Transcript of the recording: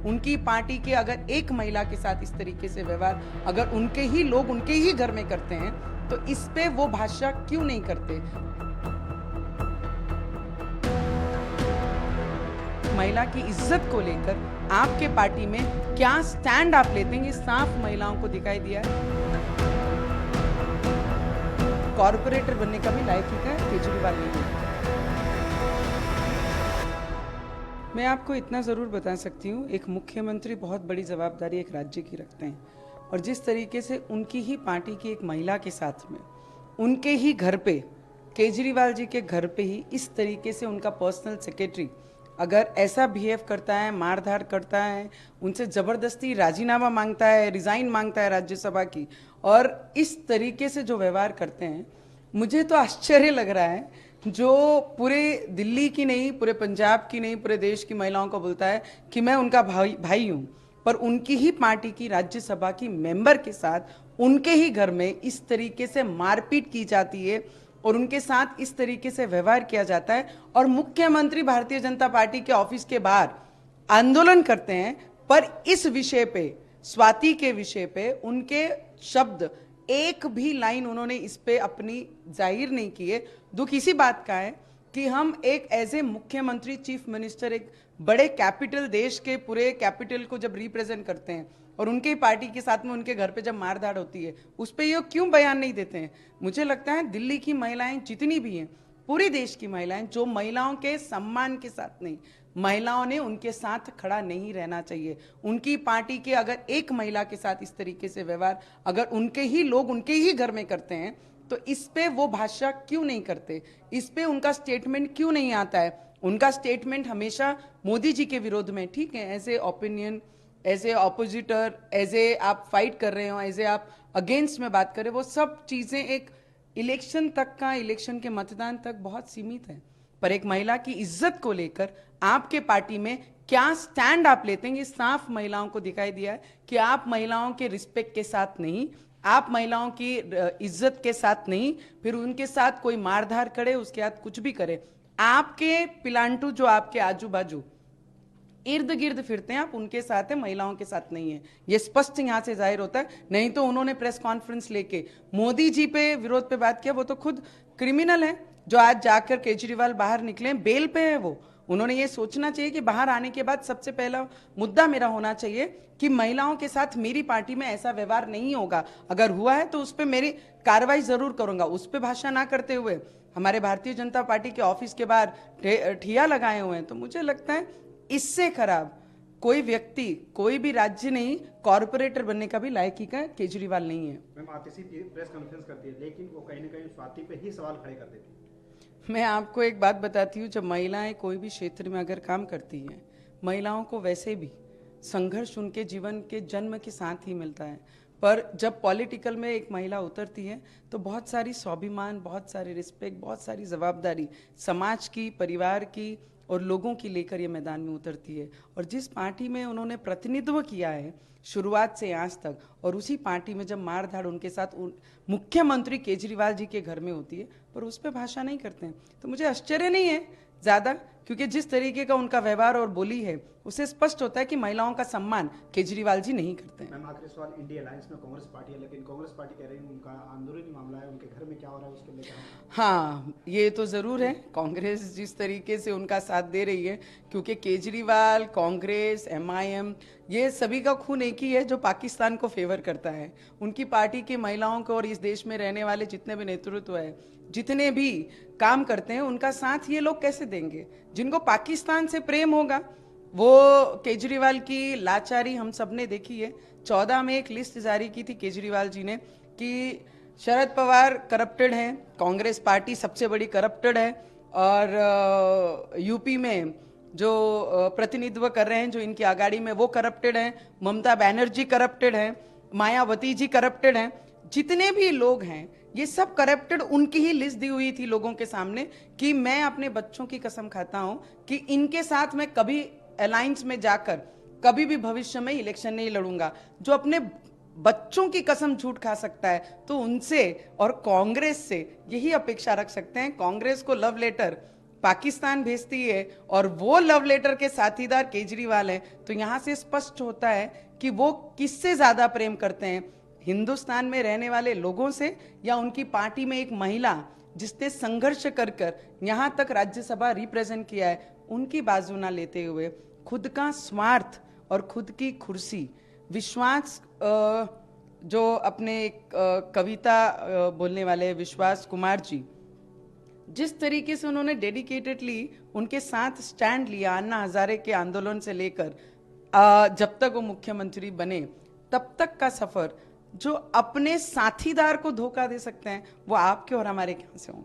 उनकी पार्टी के अगर एक महिला के साथ इस तरीके से व्यवहार अगर उनके ही लोग उनके ही घर में करते हैं तो इस पे वो भाषा क्यों नहीं करते? महिला की इज्जत को लेकर आपके पार्टी में क्या स्टैंड आप लेते हैं, ये साफ महिलाओं को दिखाई दिया है। कॉर्पोरेटर बनने का भी लायक है केजरीवाल नहीं है। मैं आपको इतना जरूर बता सकती हूँ, एक मुख्यमंत्री बहुत बड़ी जवाबदारी एक राज्य की रखते हैं और जिस तरीके से उनकी ही पार्टी की एक महिला के साथ में उनके ही घर पे, केजरीवाल जी के घर पे ही इस तरीके से उनका पर्सनल सेक्रेटरी अगर ऐसा बिहेव करता है, मारधार करता है, उनसे ज़बरदस्ती राजीनामा मांगता है, रिज़ाइन मांगता है राज्यसभा की, और इस तरीके से जो व्यवहार करते हैं, मुझे तो आश्चर्य लग रहा है। जो पूरे दिल्ली की नहीं, पूरे पंजाब की नहीं, पूरे देश की महिलाओं को बोलता है कि मैं उनका भाई हूँ, पर उनकी ही पार्टी की राज्यसभा की मेंबर के साथ उनके ही घर में इस तरीके से मारपीट की जाती है और उनके साथ इस तरीके से व्यवहार किया जाता है और मुख्यमंत्री भारतीय जनता पार्टी के ऑफिस के बाहर आंदोलन करते हैं। पर इस विषय पे, स्वाति के विषय पे उनके शब्द, एक भी लाइन उन्होंने इस पे अपनी जाहिर नहीं की है। दुख इसी बात का है कि हम एक एज ए मुख्यमंत्री, चीफ मिनिस्टर, एक बड़े कैपिटल, देश के पूरे कैपिटल को जब रिप्रेजेंट करते हैं और उनके पार्टी के साथ में उनके घर पे जब मारधाड़ होती है उस पर ये क्यों बयान नहीं देते हैं? मुझे लगता है दिल्ली की महिलाएं जितनी भी हैं, पूरी देश की महिलाएं, जो महिलाओं के सम्मान के साथ नहीं, महिलाओं ने उनके साथ खड़ा नहीं रहना चाहिए। उनकी पार्टी के अगर एक महिला के साथ इस तरीके से व्यवहार अगर उनके ही लोग उनके ही घर में करते हैं तो इस पे वो भाषा क्यों नहीं करते? इस पे उनका स्टेटमेंट क्यों नहीं आता है? उनका स्टेटमेंट हमेशा मोदी जी के विरोध में, ठीक है, as a opinion, as a oppositor, as a आप फाइट कर रहे हो, एज ए आप अगेंस्ट में बात कर रहे हो, वो सब चीजें एक इलेक्शन तक का, इलेक्शन के मतदान तक बहुत सीमित है। पर एक महिला की इज्जत को लेकर आपके पार्टी में क्या स्टैंड आप लेते हैं, ये साफ महिलाओं को दिखाई दिया है कि आप महिलाओं के रिस्पेक्ट के साथ नहीं, आप महिलाओं की इज्जत के साथ नहीं, फिर उनके साथ कोई मारधार करे, उसके साथ कुछ भी करे, आपके पिलांटू जो आपके आजू बाजू इर्द गिर्द फिरते हैं, आप उनके साथ है, महिलाओं के साथ नहीं है। ये स्पष्ट यहां से जाहिर होता है। नहीं तो उन्होंने प्रेस कॉन्फ्रेंस लेके मोदी जी पे विरोध पे बात किया, वो तो खुद क्रिमिनल है जो आज जाकर केजरीवाल बाहर निकले, बेल पे है वो। उन्होंने ये सोचना चाहिए कि बाहर आने के बाद सबसे पहला मुद्दा मेरा होना चाहिए कि महिलाओं के साथ मेरी पार्टी में ऐसा व्यवहार नहीं होगा, अगर हुआ है तो उस पर मेरी कार्रवाई जरूर करूंगा। उस पर भाषा ना करते हुए हमारे भारतीय जनता पार्टी के ऑफिस के बाहर ठिया लगाए हुए हैं, तो मुझे लगता है इससे खराब कोई व्यक्ति, कोई भी राज्य नहीं, कॉर्पोरेटर बनने का भी लायकी का केजरीवाल नहीं है। मैम, आप इसी प्रेस कॉन्फ्रेंस करती है लेकिन वो कहीं ना कहीं स्वाति पे ही सवाल खड़े कर देती है। मैं आपको एक बात बताती हूँ, जब महिलाएं कोई भी क्षेत्र में अगर काम करती हैं, महिलाओं को वैसे भी संघर्ष उनके जीवन के जन्म के साथ ही मिलता है, पर जब पॉलिटिकल में एक महिला उतरती है तो बहुत सारी स्वाभिमान, बहुत सारी रिस्पेक्ट, बहुत सारी जवाबदारी समाज की, परिवार की और लोगों की लेकर ये मैदान में उतरती है। और जिस पार्टी में उन्होंने प्रतिनिधित्व किया है शुरुआत से आज तक, और उसी पार्टी में जब मारधाड़ उनके साथ मुख्यमंत्री केजरीवाल जी के घर में होती है, पर उस पर भाषा नहीं करते हैं, तो मुझे आश्चर्य नहीं है ज़्यादा, क्योंकि जिस तरीके का उनका व्यवहार और बोली है उससे स्पष्ट होता है कि महिलाओं का सम्मान केजरीवाल जी नहीं करते हैं। मैम, आखिरी सवाल, इंडिया अलायंस में कांग्रेस पार्टी है लेकिन कांग्रेस पार्टी कह रही है उनका अंदरूनी मामला है, उनके घर में क्या हो रहा है उसके लेकर। हाँ, ये तो ज़रूर है, कांग्रेस जिस तरीके से उनका साथ दे रही है, क्योंकि केजरीवाल, कांग्रेस, MIM, ये सभी का खून एक ही है जो पाकिस्तान को फेवर करता है। उनकी पार्टी की महिलाओं को और इस देश में रहने वाले जितने भी नेतृत्व है, जितने भी काम करते हैं, उनका साथ ये लोग कैसे देंगे? जिनको पाकिस्तान से प्रेम होगा, वो केजरीवाल की लाचारी हम सब ने देखी है। 14 में एक लिस्ट जारी की थी केजरीवाल जी ने कि शरद पवार करप्टेड हैं, कांग्रेस पार्टी सबसे बड़ी करप्टेड है, और यूपी में जो प्रतिनिधित्व कर रहे हैं, जो इनकी आगाड़ी में, वो करप्टेड हैं, ममता बनर्जी करप्टेड हैं, मायावती जी करप्टेड हैं, जितने भी लोग हैं ये सब करप्टेड। उनकी ही लिस्ट दी हुई थी लोगों के सामने कि मैं अपने बच्चों की कसम खाता हूं कि इनके साथ मैं कभी अलायंस में जाकर कभी भी भविष्य में इलेक्शन नहीं लड़ूंगा। जो अपने बच्चों की कसम झूठ खा सकता है तो उनसे और कांग्रेस से यही अपेक्षा रख सकते हैं। कांग्रेस को लव लेटर पाकिस्तान भेजती है और वो लव लेटर के साथीदार केजरीवाल है, तो यहां से स्पष्ट होता है कि वो किससे ज्यादा प्रेम करते हैं, हिंदुस्तान में रहने वाले लोगों से या उनकी पार्टी में एक महिला जिसने संघर्ष कर कर यहां तक राज्यसभा रिप्रेजेंट किया है, उनकी बाजू ना लेते हुए खुद का स्वार्थ और खुद की कुर्सी, विश्वास जो अपने कविता बोलने वाले विश्वास कुमार जी, जिस तरीके से उन्होंने डेडिकेटेडली उनके साथ स्टैंड लिया अन्ना हजारे के आंदोलन से लेकर जब तक वो मुख्यमंत्री बने तब तक का सफर, जो अपने साथीदार को धोखा दे सकते हैं, वो आपके और हमारे क्या से होंगे।